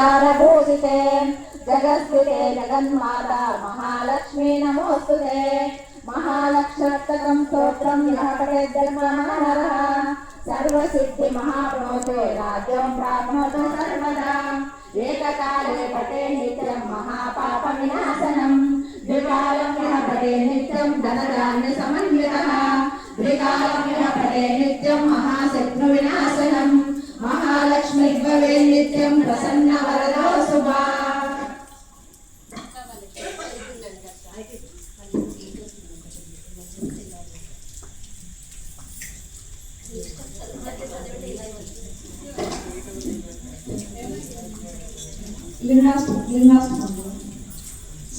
अलङ्कारभूषिते जगत्स्थिते जगन्माता महालक्ष्मी नमोस्तुते। महालक्ष्म्यष्टकं स्तोत्रं यः पठेत् जन्मनः सर्वसिद्धि महाप्रोचे राज्यं प्राप्नोतु सर्वदा। एककाले पठे नित्यं महापापविनाशनं द्विकालं यः पठे नित्यं धनधान्यसमन्वितः द्विकालं यः पठे नित्यं महाशत्रुविनाशनं महालक्ष्मी भवेत् नित्यं प्रसन्नवरदो शुभा।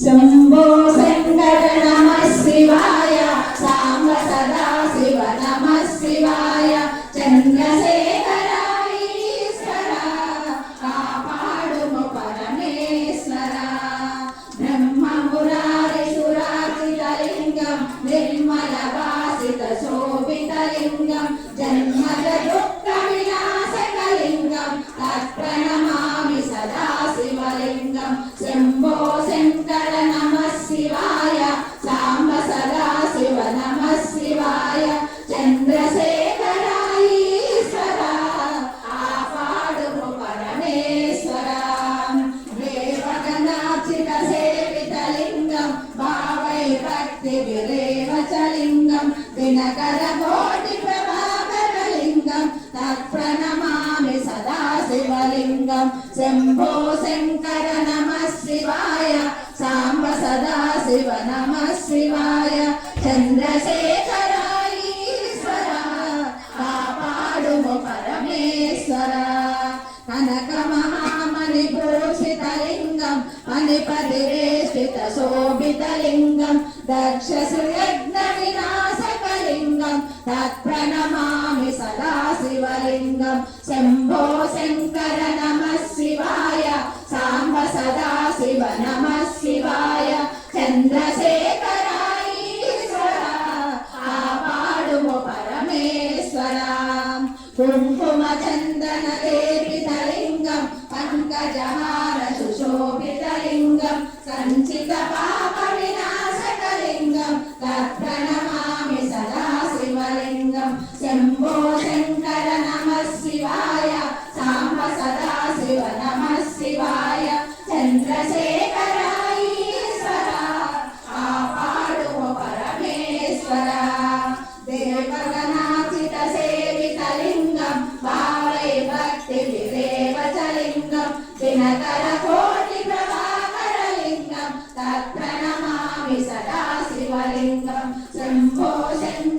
शंभो शंकर नमः शिवाय सांब सदा शिव नमः शिवाय चंद्रशेखर ईश्वरा कापाडुमु परमेश्वरा ब्रह्म मुरारी सुरार्चितलिंगं निर्मल वासित शोभितलिंगं जन्मज दुःख विनाशकलिंगं तत्प्रणमामि सदा शिवलिंगं। शंभो शंकर नमः शिवाय सांब सदा शिव नमः शिवाय चंद्रशेखर ईश्वरा आपाडुमु परमेश्वरा देवगणार्चित सेवितलिंगं भावै भक्ति विरेव च लिंगं दिनकर कोटि प्रभाकरलिंगं तत्प्रणमामि सदा शिवलिंगं। शंभो शंकर नमः शिवाय सांब सदा शिव नमः शिवाय चंद्रशेखर ईश्वरा कापाडुमु परमेश्वरा कनक महामणिभूषितलिंगं मणिपतिवेष्टित शोभितलिंगं दक्ष सुयज्ञ विनाशकलिंगं तत्प्रणमामि सदा शिवलिंगं। शंभो शंकर नमः शिवाय सांब सदा शिव नमः शिवाय चंद्रशेखर ईश्वरा आपाडुमु परमेश्वरा कुंकुम चंदन लेपितलिंगं पंकजहार सुशोभितलिंगं संचित पाप विनाशकलिंगं तत्प्रणमामि सदा शिवलिंगं। शंभो शंकर नमः शिवाय सांब सदा शिव नमः शिवाय चंद्रशेखर ईश्वरा आपाडुमु परमेश्वरा देवगणार्चित सेवितलिंगं भावै भक्ति विरेव च लिंगं दिनकर कोटि प्रभाकरलिंगं तत्प्रणमामि सदा शिवलिंगं। शंभो शंकर